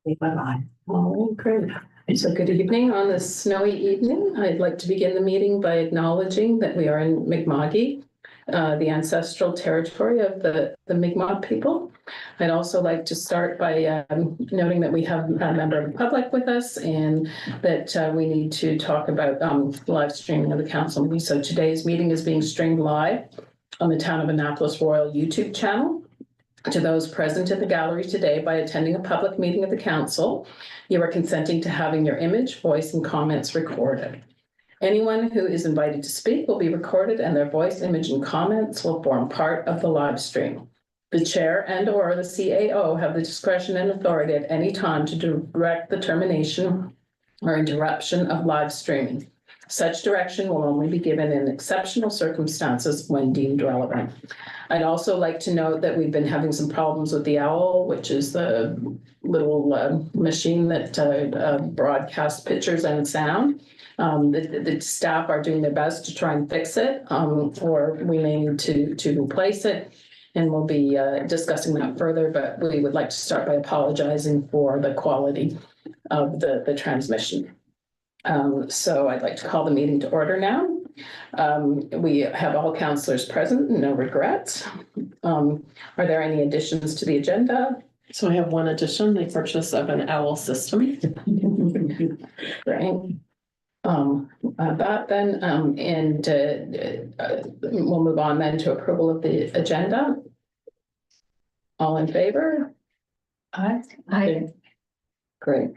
Oh, great. So good evening on this snowy evening. I'd like to begin the meeting by acknowledging that we are in Mi'kma'ki, the ancestral territory of the Mi'kmaq people. I'd also like to start by noting that we have a member of the public with us and that we need to talk about live streaming of the council meeting. So today's meeting is being streamed live on the Town of Annapolis Royal YouTube channel. To those present at the gallery today, by attending a public meeting of the council, you are consenting to having your image, voice, and comments recorded. Anyone who is invited to speak will be recorded and their voice, image, and comments will form part of the live stream. The chair and/or the CAO have the discretion and authority at any time to direct the termination or interruption of live streaming. Such direction will only be given in exceptional circumstances when deemed relevant. I'd also like to note that we've been having some problems with the OWL, which is the little machine that broadcasts pictures and sound. The staff are doing their best to try and fix it, or we may need to replace it. And we'll be discussing that further, but we would like to start by apologizing for the quality of the transmission. So I'd like to call the meeting to order now. We have all councillors present, no regrets. Are there any additions to the agenda? So I have one addition, the purchase of an OWL system. Right. That then, and we'll move on then to approval of the agenda. All in favor? Aye. Great.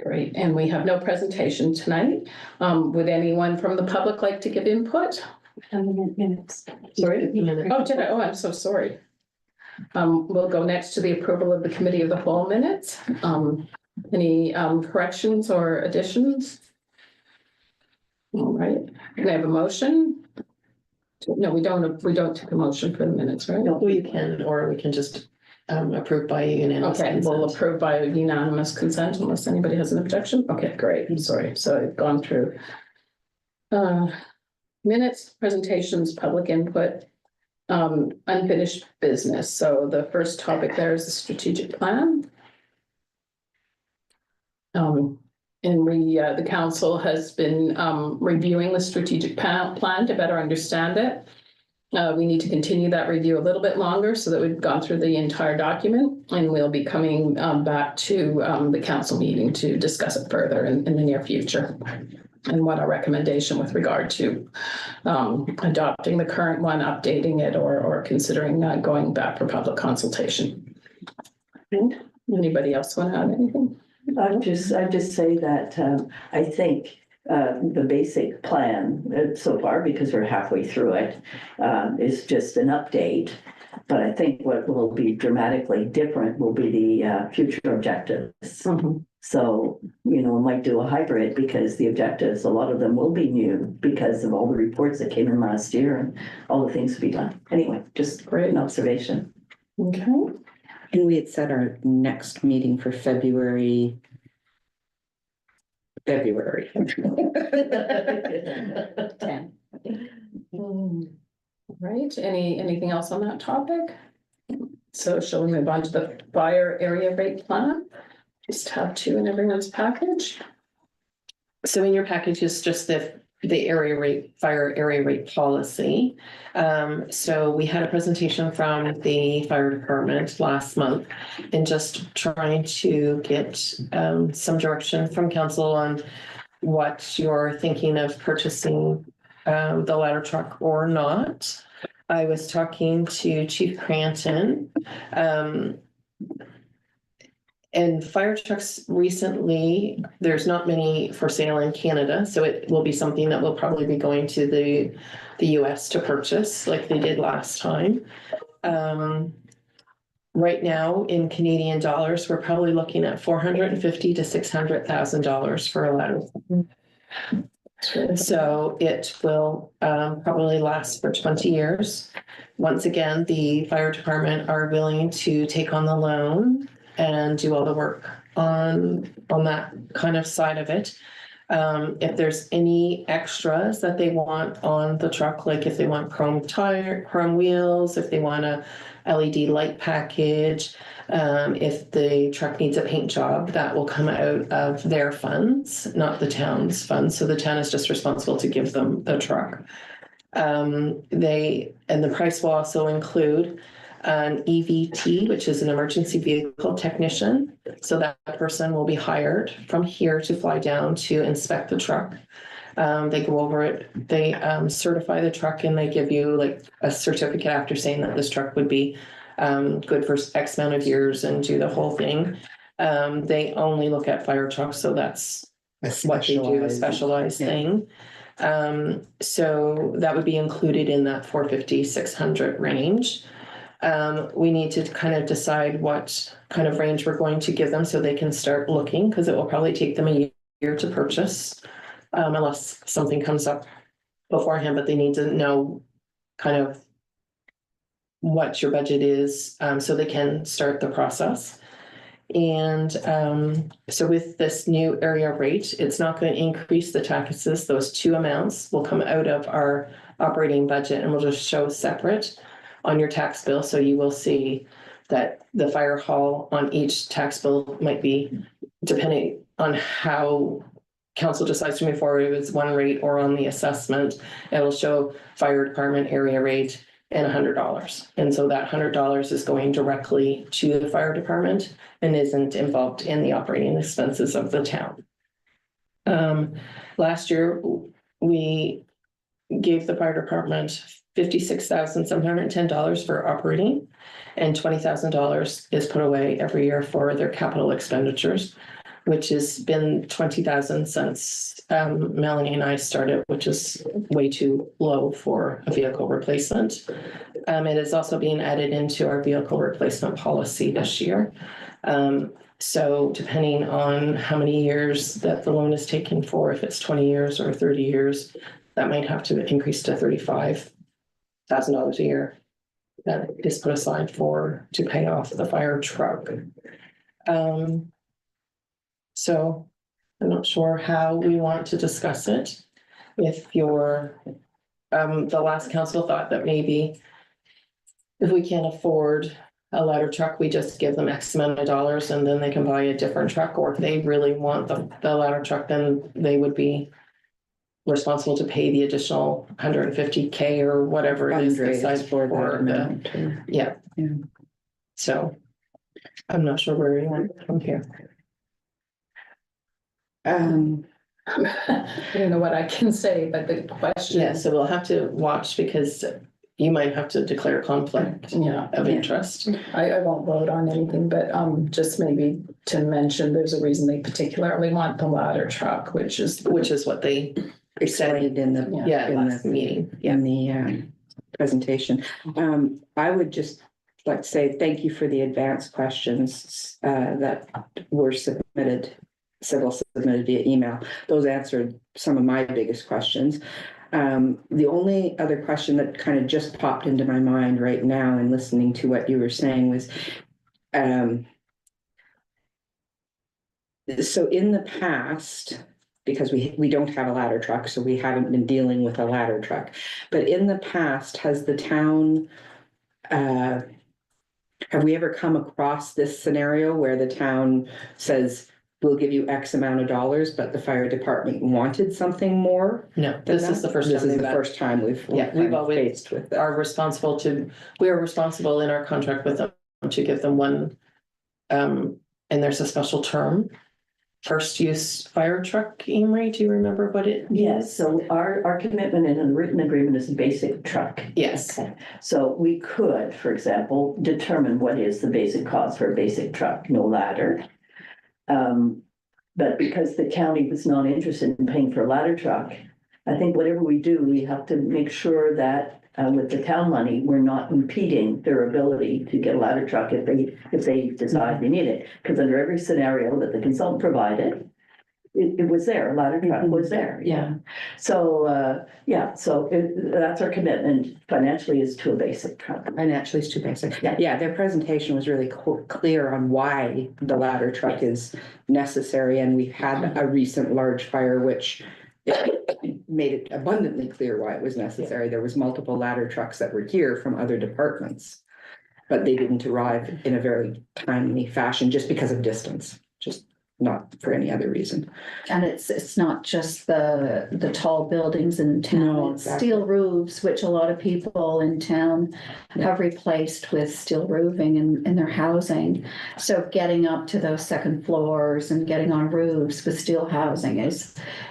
Great, and we have no presentation tonight. Would anyone from the public like to give input? Minutes. Sorry? Oh, did I? Oh, I'm so sorry. We'll go next to the approval of the committee of the whole minutes. Any corrections or additions? All right, can I have a motion? No, we don't take a motion for the minutes, right? Well, you can, or we can just approve by unanimous Okay, consent. we'll approve by unanimous consent unless anybody has an objection. Okay, great. I'm sorry. So I've gone through minutes, presentations, public input, unfinished business. So the first topic there is the strategic plan. And the council has been reviewing the strategic plan to better understand it. We need to continue that review a little bit longer so that we've gone through the entire document, and we'll be coming back to the council meeting to discuss it further in the near future. And what our recommendation with regard to adopting the current one, updating it, or considering going back for public consultation. Anybody else want to add anything? I'd just say that I think the basic plan so far, because we're halfway through it, is just an update. But I think what will be dramatically different will be the future objectives. Mm-hmm. So, we might do a hybrid because the objectives, a lot of them will be new because of all the reports that came in last year and all the things to be done. Anyway, just great an observation. Okay. And we had set our next meeting for February. 10. Right, anything else on that topic? So shall we move on to the fire area rate plan? Just tab 2 in everyone's package. So in your package is just the fire area rate policy. So we had a presentation from the fire department last month and just trying to get some direction from council on what you're thinking of purchasing the ladder truck or not. I was talking to Chief Cranton. And fire trucks recently, there's not many for sale in Canada, so it will be something that will probably be going to the US to purchase like they did last time. Right now in Canadian dollars, we're probably looking at $450,000 to $600,000 for a ladder. So it will probably last for 20 years. Once again, the fire department are willing to take on the loan and do all the work on that kind of side of it. If there's any extras that they want on the truck, like if they want chrome tire, chrome wheels, if they want a LED light package. If the truck needs a paint job, that will come out of their funds, not the town's funds. So the town is just responsible to give them the truck. And the price will also include an EVT, which is an emergency vehicle technician. So that person will be hired from here to fly down to inspect the truck. They go over it, they certify the truck, and they give you like a certificate after saying that this truck would be good for X amount of years and do the whole thing. They only look at fire trucks, so that's what they do, a specialized thing. So that would be included in that 450, 600 range. We need to kind of decide what kind of range we're going to give them so they can start looking, because it will probably take them a year to purchase, unless something comes up beforehand, but they need to know kind of what your budget is, so they can start the process. And so with this new area rate, it's not going to increase the taxes. Those two amounts will come out of our operating budget and will just show separate on your tax bill. So you will see that the fire hall on each tax bill might be, depending on how council decides to move forward, if it's one rate or on the assessment, it will show fire department area rate and $100. And so that $100 is going directly to the fire department and isn't involved in the operating expenses of the town. Last year, we gave the fire department $56,710 for operating, and $20,000 is put away every year for their capital expenditures, which has been $20,000 since Melanie and I started, which is way too low for a vehicle replacement. It is also being added into our vehicle replacement policy this year. So depending on how many years that the loan is taken for, if it's 20 years or 30 years, that might have to increase to $35,000 a year. That is put aside to pay off the fire truck. So I'm not sure how we want to discuss it. If the last council thought that maybe if we can't afford a ladder truck, we just give them X amount of dollars and then they can buy a different truck. Or if they really want the ladder truck, then they would be responsible to pay the additional $150K or whatever it is. For that amount. Yeah. So I'm not sure where we went from here. I don't know what I can say, but the question. Yeah, so we'll have to watch, because you might have to declare conflict of interest. I won't vote on anything, but just maybe to mention, there's a reason they particularly want the ladder truck, which is what they explained in the last meeting. In the presentation. I would just like to say thank you for the advanced questions that were submitted via email. Those answered some of my biggest questions. The only other question that kind of just popped into my mind right now in listening to what you were saying was, so in the past, because we don't have a ladder truck, so we haven't been dealing with a ladder truck, but in the past, has the town, have we ever come across this scenario where the town says, we'll give you X amount of dollars, but the fire department wanted something more? No, this is the first time. This is the first time we've always faced with that. We are responsible in our contract with them to give them one, and there's a special term, first use fire truck. Emery, do you remember what it means? Yes, so our commitment in a written agreement is a basic truck. Yes. Okay. So we could, for example, determine what is the basic cost for a basic truck, no ladder. But because the county was not interested in paying for a ladder truck, I think whatever we do, we have to make sure that with the town money, we're not impeding their ability to get a ladder truck if they decide they need it. Because under every scenario that the consultant provided, it was there, a ladder truck was there. Yeah. So, that's our commitment financially, is to a basic truck. Financially, it's too basic. Yeah, their presentation was really clear on why the ladder truck is necessary, and we've had a recent large fire which made it abundantly clear why it was necessary. There was multiple ladder trucks that were here from other departments. but they didn't arrive in a very timely fashion just because of distance, just not for any other reason. And it's not just the tall buildings in No, town, it's exactly. steel roofs, which a lot of people in town have replaced with steel roofing in their housing. So getting up to those second floors and getting on roofs with steel housing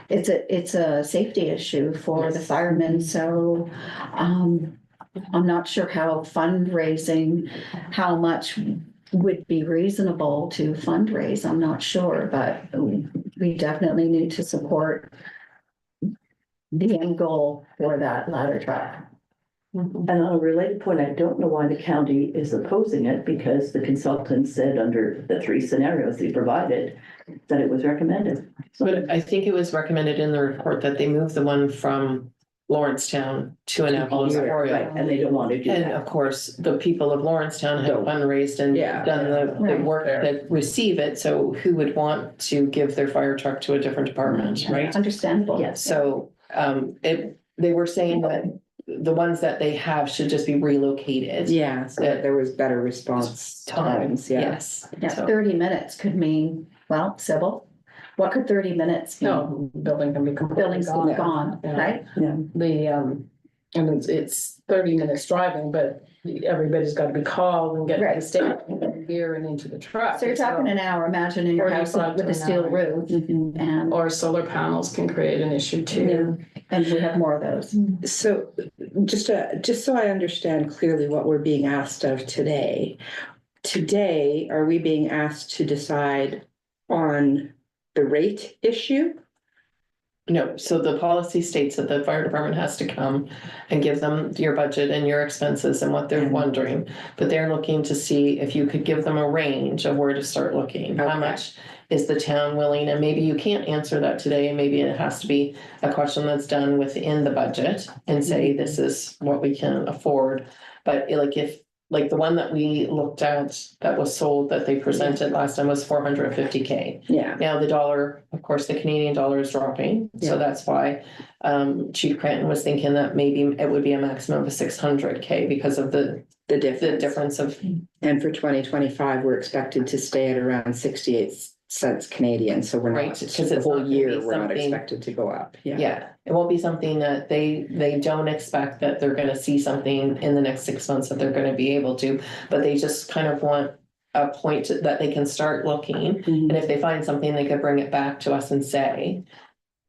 it's a safety issue for the firemen. So I'm not sure how fundraising, how much would be reasonable to fundraise. I'm not sure, but we definitely need to support the end goal for that ladder truck. And on a related point, I don't know why the county is opposing it, because the consultant said under the 3 scenarios he provided that it was recommended. So, But I think it was recommended in the report that they move the one from Lawrencetown to Annapolis right, Memorial. and they don't want to do And that. of course, the people of Lawrencetown have Don't. fundraised and Yeah. done the Right. work that receive it, so who would want to give their fire truck to a different department, right? Understandable. Yes. So, they were saying that the ones that they have should just be relocated. Yeah, so that there was better response times, yeah. Yes. Yeah, So- 30 minutes could mean, well, Sybil, what could 30 minutes mean? No, building can be completely Buildings will be gone, Yeah. right? And it's 30 minutes driving, but everybody's got to be called and get to the Right. station here and into the truck. So you're talking an hour, imagine in your house 45 with to a an steel hour. roof and, Or solar panels can create an issue too. and we have more of those. So just so I understand clearly what we're being asked of today. Today, are we being asked to decide on the rate issue? No, so the policy states that the fire department has to come and give them your budget and your expenses and what they're And- wondering. But they're looking to see if you could give them a range of where to start looking. How Okay. much is the town willing? And maybe you can't answer that today, and maybe it has to be a question that's done within the budget and say, this is what we can afford. But like the one that we looked at that was sold, that they presented last time, was 450K. Yeah, Now, the dollar, of course, the Canadian dollar is dropping, so Yeah. that's why Chief Cranton was thinking that maybe it would be a maximum of 600K because of the the difference. of, And for 2025, we're expected to stay at around 68 cents Canadian, so we're Right, not, 'cause the it's whole not gonna year, be we're not something- expected to go up, yeah. yeah. It won't be something that they don't expect that they're gonna see something in the next 6 months that they're gonna be able to, but they just kind of want a point that they can start looking. Mhm. And if they find something, they could bring it back to us and say,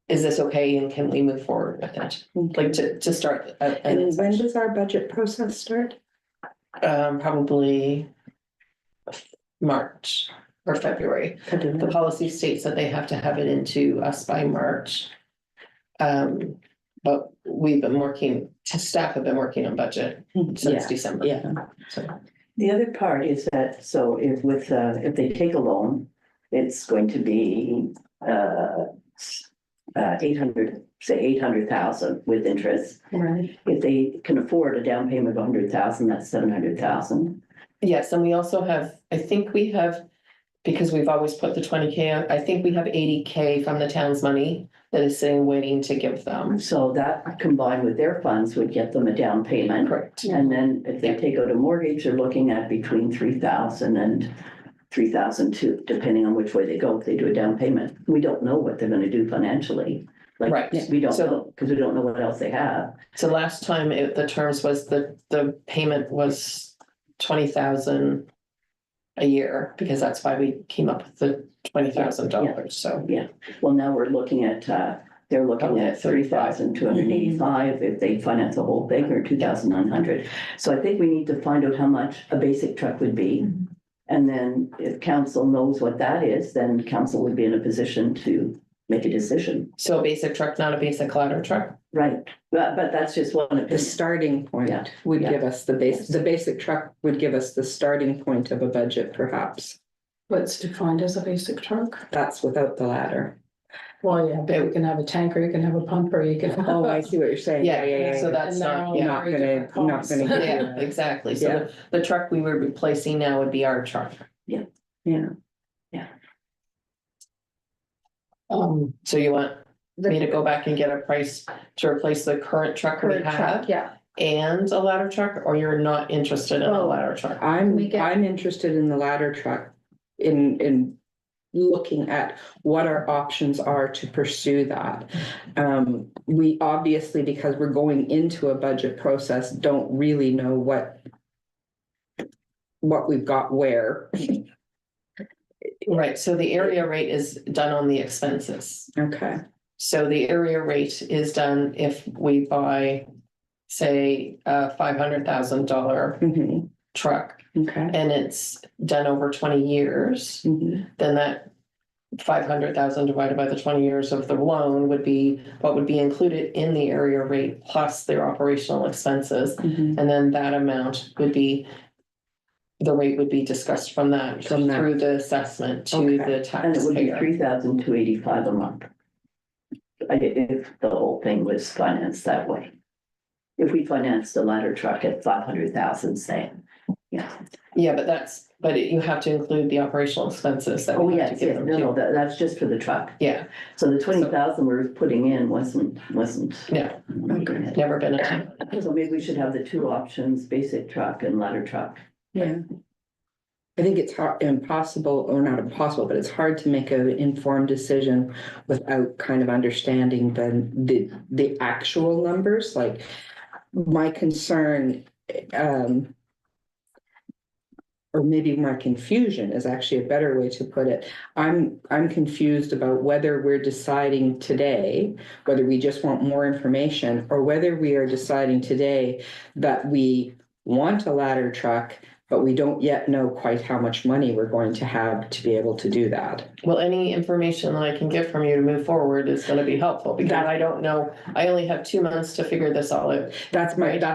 is this okay and can we move forward with it? Like to start. And when does our budget process start? Probably March or February. The policy states that they have to have it into us by March. But we've been working, staff have been working on budget since Yeah, December. yeah. So, The other part is that, so if they take a loan, it's going to be 800,000 with interest. Right. If they can afford a down payment of 100,000, that's 700,000. yes, and we also have, I think we have, because we've always put the 20K on, I think we have 80K from the town's money that is sitting waiting to give them. So that combined with their funds would get them a down payment. Correct. And then if they take out a mortgage, they're looking at between 3,000 and 3,002, depending on which way they go, if they do a down payment. We don't know what they're gonna do financially. Like, Right. we don't So- know, because we don't know what else they have. So last time the terms was the payment was 20,000 a year, because that's why we came up with the $20,000, so. Well, now we're looking at, they're looking Okay, at 3,285 if they finance the whole thing, or 2,900. So I think we need to find out how much a basic truck would be. And then if council knows what that is, then council would be in a position to make a decision. So a basic truck, not a basic ladder truck. Right, but that's just one The opinion. starting point Yeah, would yeah. give us the basic truck would give us the starting point of a budget, perhaps. What's defined as a basic truck? That's without the ladder. Well, yeah, but you can have a tanker, you can have a pumper, you can. Oh, I see what you're saying. Yeah, so that's And they're not, all yeah, Not very gonna- different not costs. gonna give you- yeah, exactly. So Yeah. the truck we were replacing now would be our truck. Yeah. So you want me to go back and get a price to replace the current truck we Current have? truck, yeah. and a ladder truck, or you're not interested in a Oh. ladder truck? We get- I'm interested in the ladder truck in looking at what our options are to pursue that. We obviously, because we're going into a budget process, don't really know what we've got where. Right, so the area rate is done on the expenses. Okay. So the area rate is done if we buy, say, a $500,000 Mhm. truck, Okay. and it's done over 20 years, Mhm. then that 500,000 divided by the 20 years of the loan would be what would be included in the area rate plus their operational expenses. Mhm. And then that amount would be, the rate would be discussed from that From that. through the assessment to Okay. the And it would be taxpayer. 3,285 a month. If the whole thing was financed that way. If we financed the ladder truck at 500,000, say, yeah. Yeah, but you have to include the operational expenses that Oh, we have to yes, give yes, them no, too. that's just for the truck. Yeah, So the 20,000 we're putting in wasn't. no, Okay. never been a, So maybe we should have the two options, basic truck and ladder truck. Yeah. I think it's impossible, or not impossible, but it's hard to make an informed decision without kind of understanding the actual numbers, like my concern, or maybe my confusion is actually a better way to put it. I'm confused about whether we're deciding today, whether we just want more information, or whether we are deciding today that we want a ladder truck, but we don't yet know quite how much money we're going to have to be able to do that. well, any information that I can get from you to move forward is gonna be helpful, because I don't know, I only have 2 months to figure this all out. That's my And a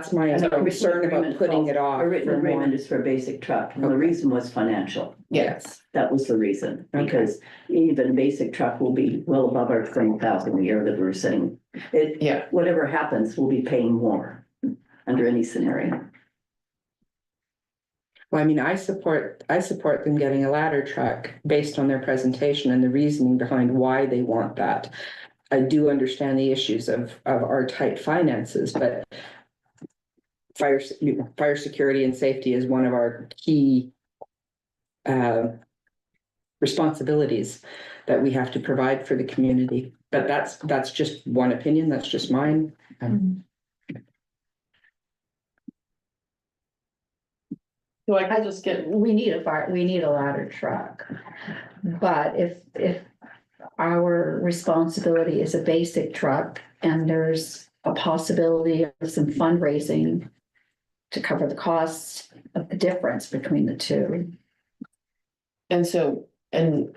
written concern about agreement putting calls- it off. A written for more. agreement is for a basic truck, and the Okay. reason was financial. Yes, That was the reason, Okay. because even a basic truck will be well above our 20,000 a year that we're sitting. Yeah. Whatever happens, we'll be paying more under any scenario. well, I mean, I support them getting a ladder truck based on their presentation and the reasoning behind why they want that. I do understand the issues of our tight finances, but fire security and safety is one of our key responsibilities that we have to provide for the community. But that's just one opinion, that's just mine. So I can just get, We need a ladder truck. But if our responsibility is a basic truck and there's a possibility of some fundraising to cover the costs of the difference between the two. and so, and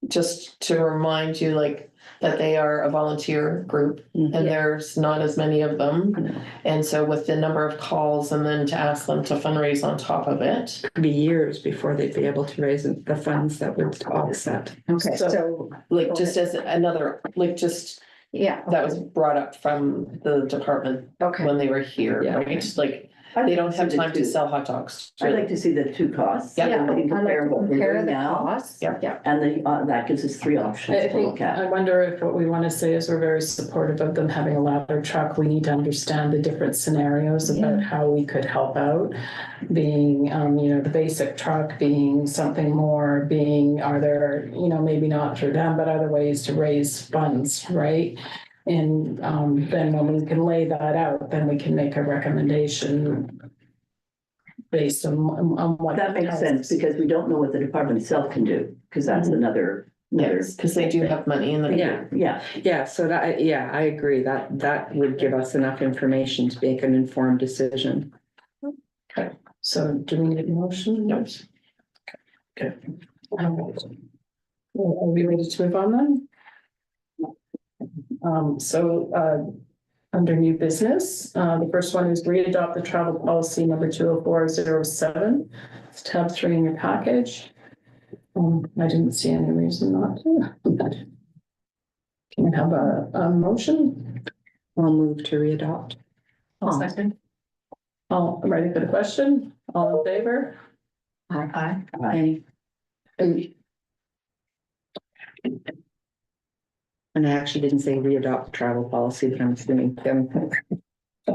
just to remind you, like, that they are a volunteer group and Yeah. there's not as many of them. And so with the number of calls and then to ask them to fundraise on top of it. Could be years before they'd be able to raise the funds that would offset. Okay, so, Like, just as another, like, just, yeah. that was brought up from the department Okay, when they were here, Yeah. right? Like, they don't have time to sell hot dogs. I'd like to see the two costs. Yeah. And we can I'd like compare to what we're compare doing the now. costs. Yeah. Yeah. And that gives us three options I to look think, at. I wonder if what we want to say is we're very supportive of them having a ladder truck. We need to understand the different scenarios about how we could help out. Being, the basic truck, being something more, are there, maybe not through them, but other ways to raise funds, right? And then when we can lay that out, then we can make a recommendation based on what. That makes sense, because we don't know what the department itself can do, because that's another. Yes, because they do have money in the. Yeah. Yeah, So I agree that would give us enough information to make an informed decision. So do we need a motion? No. Okay. Are we ready to move on then? Under new business, the first one is readopt the travel policy number 20407. It's tab 3 in your package. I didn't see any reason not to. Can I have a motion? I'll move to readopt. Second. All ready for the question? All in favor? Aye. Aye. And I actually didn't say readopt the travel policy, but I'm assuming Kim. We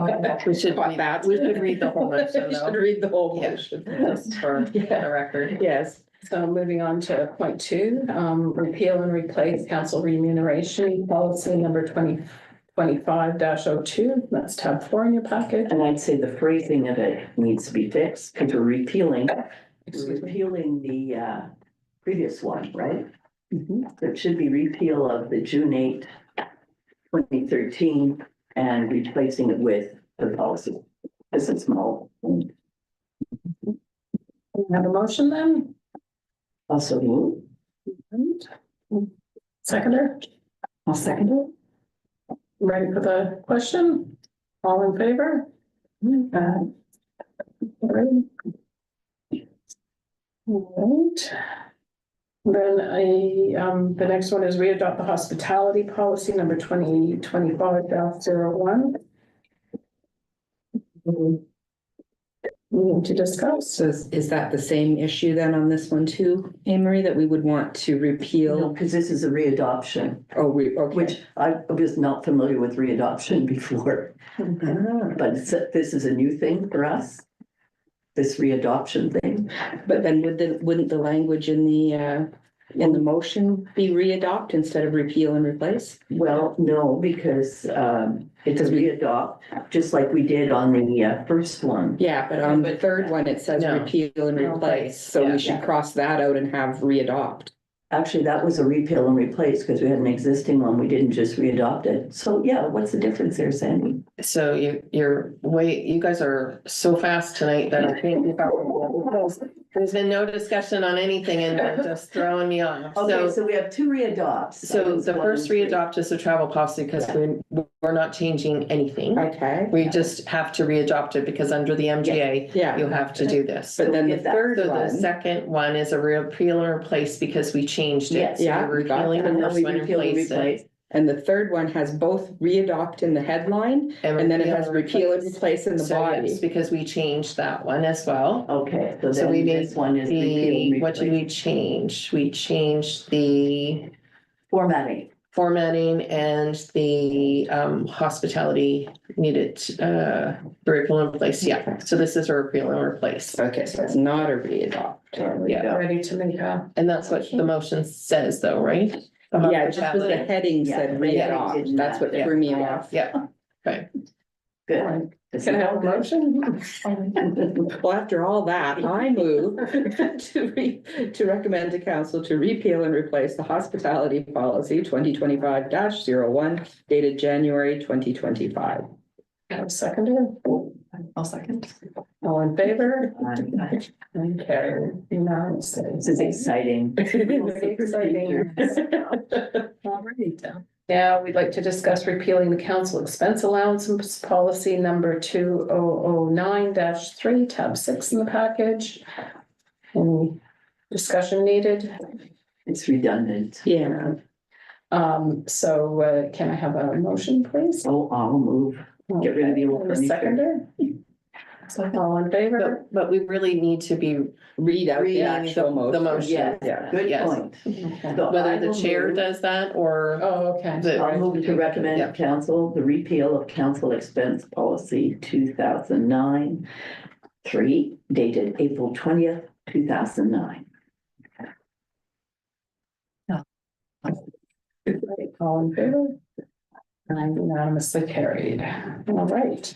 should, Caught that. we should read the whole motion You should though, read the whole Yeah. motion. just for the record. Yes. So moving on to point two, repeal and replace council remuneration policy number 2025-02. That's tab 4 in your packet. And I'd say the phrasing of it needs to be fixed because we're repealing Excuse me. the previous one, right? Mhm. So it should be repeal of the June 8, 2013, and replacing it with the policy. This is small. We have a motion then? Also move. Seconder, I'll second it. ready for the question? All in favor? All right. Then the next one is readopt the hospitality policy number 2025-01. We need to discuss. So is that the same issue then on this one too, Amory, that we would want to No, repeal? because this is a readoption, Oh, okay. which I was not familiar with readoption before, Ah, but this is a new thing for us. This readoption thing. But then wouldn't the language in the motion be readopt instead of repeal and replace? Well, no, because it's a readopt, just like we did on the first one. Yeah, but on the third one, it says No. repeal and No. replace, so Yeah. we should cross that out and have readopt. Actually, that was a repeal and replace because we had an existing one. We didn't just readopt it. So yeah, what's the difference there, Sandy? So you guys are so fast tonight that I can't keep up with you. There's been no discussion on anything and they're just throwing me off. Okay, So, so we have two readopts. so the first readopt is the travel policy because we're not changing anything. Okay. We just have to readopt it because under the MGA, Yeah, you have to do this. but then the Get that. third So the one, second one is a repeal and replace because we changed it. Yes. So Yeah, we're we got repealing that. the And then first we one and repeal and replaced it. replace. and the third one has both readopt in the headline, and then it has repeal and replace in the So body. yes, because we changed that one as well. Okay, so So we then made this one is repeal and What did replace. we change? We changed the Formatting. formatting and the hospitality needed repeal and replace. Yeah, so this is a repeal and replace. Okay, so it's not a readopt. There we Yeah. go. Ready to make a, And that's what the motion says though, right? The Yeah, just because the hospitality. heading said Yeah, readopt, yeah. that's what threw me off. Yeah, okay. Good. can I have a motion? Well, after all that, I move to recommend to council to repeal and replace the hospitality policy 2025-01 dated January 2025. Have a seconder? I'll second. All in favor? This Okay, unanimously. is exciting. Very exciting. All right. Now, we'd like to discuss repealing the council expense allowance policy number 2009-3, tab 6 in the package. Any discussion needed? It's redundant. Yeah, So can I have a motion, please? So I'll move. Get rid of the old And a furniture. seconder? All in favor? But we really need to be read out the reading actual the motion. motion. Yes, Yeah. good Yes. point. Okay. So I Whether the will chair move- does that or Oh, okay. the. I'll move to recommend Yeah. to council the repeal of council expense policy 2009-3 dated April 20th, 2009. All in favor? And unanimously carried. All right.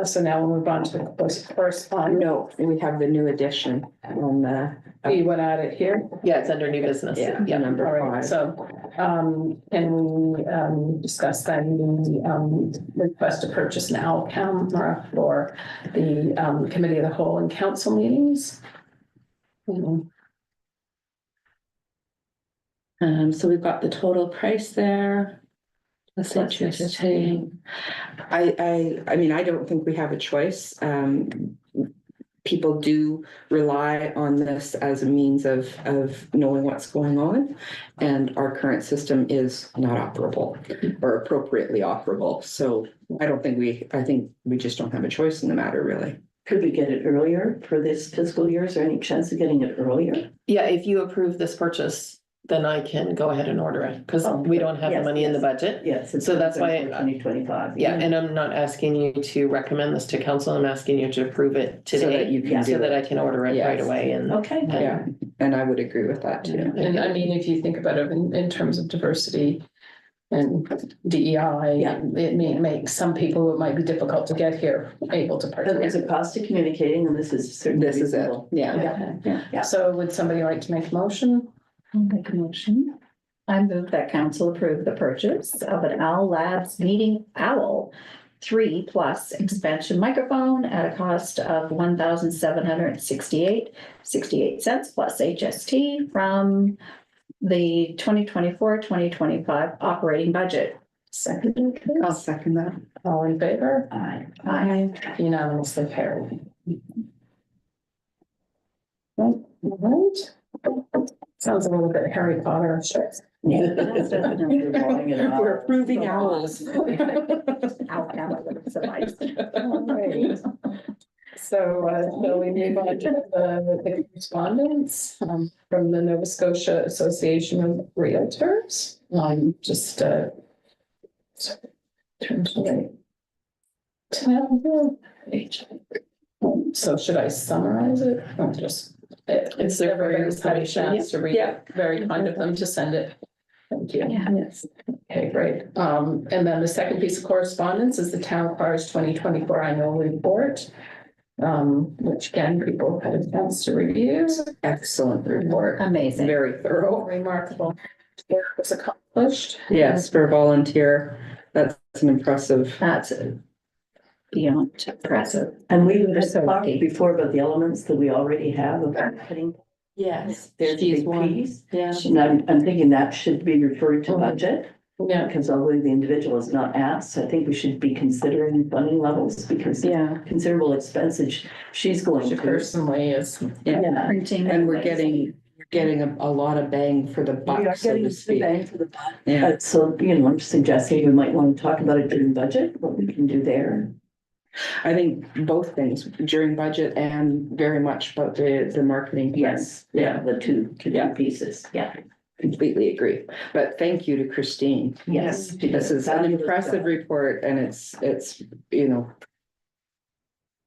So now we'll move on to the first one. No, we have the new addition on the, You want to add it here? Yeah, it's under new business. yeah, All number right, 5. so, can we, discuss then the, request to purchase an owl camera for the, committee of the whole and council meetings? So we've got the total price there. That's interesting. I mean, I don't think we have a choice. People do rely on this as a means of knowing what's going on. And our current system is not operable or appropriately operable. So I think we just don't have a choice in the matter, really. Could we get it earlier for this fiscal year? Is there any chance of getting it earlier? Yeah, if you approve this purchase then I can go ahead and order it, because Oh, we don't have the yes, money in the yes. budget. Yes. So that's why- 2025. Yeah, and I'm not asking you to recommend this to council, I'm asking you to approve it So that today, you can so do that I it. can order it right Yes. away and. Okay. Yeah, and I would agree with that too. And I mean, if you think about it in terms of diversity and DEI, Yeah. it may make some people who might be difficult to get here able to But there's a participate. cost to communicating, and this is certainly This is it, reasonable. yeah. Okay. Yeah. So would somebody like to make a motion? I'll make a motion. I move that council approve the purchase of an Owl Labs Meeting Owl 3+ expansion microphone at a cost of $1,768.68 plus HST from the 2024-2025 operating budget. Second. I'll second that. All in favor? Aye. Aye. Unanimously carried. All right. Sounds a little bit Harry Potter. Yeah. We're approving owls. Owl, suffice. All right. So, shall we move on to the correspondence from the Nova Scotia Association of Realtors? Just, sorry, turn to the tab, page. So should I summarize it or just? It's there for your Everybody's had a information, chance to read it. Very kind of them to send it. Thank you. Yeah. Yes. Okay, great. And then the second piece of correspondence is the town cars 2024 annual report. Which again, people have had a chance to review. Excellent report, Amazing. very thorough. Remarkable work was accomplished. Yes, for a volunteer, that's an impressive. That's beyond impressive. And we We're had so talked lucky. before about the elements that we already have about putting. Yes. There's a she's big one. piece. Yeah. And I'm thinking that should be referred to Mhm. budget, Yeah, because although the individual is not asked, I think we should be considering funding levels, because Yeah, considerable expenses she's going she to. personally is. Yeah. Printing. and we're getting a lot of bang for the We are buck, so getting to the speak. bang for the buck. Yeah, So, I'm suggesting we might want to talk about it during budget, what we can do there. I think both things during budget and very much about the marketing. plan. Yes, yeah, the two Yeah. pieces, yeah, Completely agree. But thank you to Christine. yes. This is an impressive report and it's,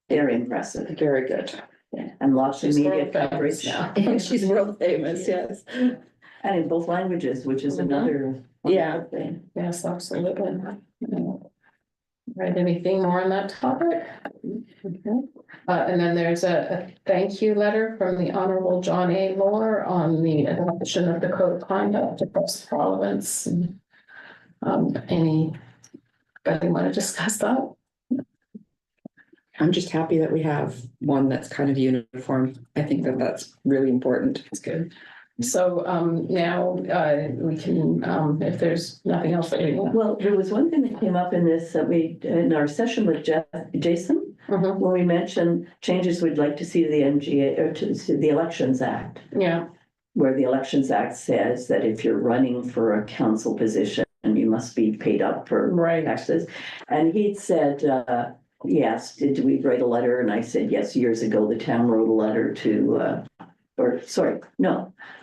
Very impressive, very good. and lots of She's media world famous coverage. now. And she's world famous, yes. And in both languages, which is Mhm. another. Yeah. wonderful thing. Yes, absolutely. Right, anything more on that topic? Okay. And then there's a thank you letter from the Honorable John A. Moore on the adoption of the code of conduct across the province. Anybody want to discuss that? I'm just happy that we have one that's kind of uniform. I think that that's really important. That's good. So now we can, if there's nothing else that we. Well, there was one thing that came up in this, that in our session with Jason, Mhm. when we mentioned changes we'd like to see to the MGA, or to the Elections Act, Yeah, where the Elections Act says that if you're running for a council position, you must be paid up for right. taxes. And he'd said, yes, did we write a letter? And I said, yes, years ago, the town wrote a letter to,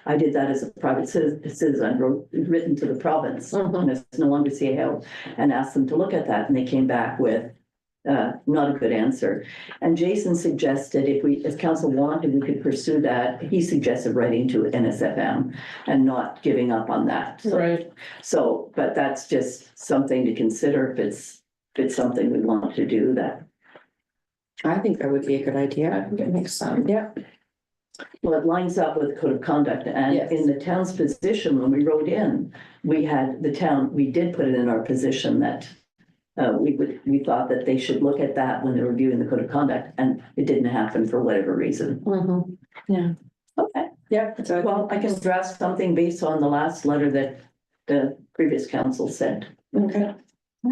I did that as a private citizen, written to the province. Mhm. And it's no longer CAO, and asked them to look at that, and they came back with not a good answer. And Jason suggested if we, as council wanted, we could pursue that. He suggested writing to NSFM and not giving up on that. Right, So, but that's just something to consider if it's something we want to do that. I think that would be a good I idea. think it makes sense. Yeah. Well, it lines up with code of conduct, and Yes. in the town's position, when we wrote in, we did put it in our position that we thought that they should look at that when they're reviewing the code of conduct, and it didn't happen for whatever reason. Mhm. Okay, Yeah. So well, I can draft something based on the last letter that the previous council sent. okay.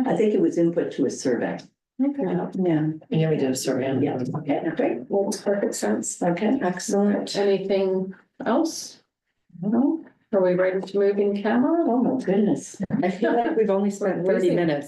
I think it was input to a survey. Yeah, Yeah, we did a survey on Yeah, it. okay, great, makes perfect sense. okay. Excellent. Anything else? No? Are we ready to move in camera? Oh, my goodness. I feel like we've only spent We're 30 losing. minutes.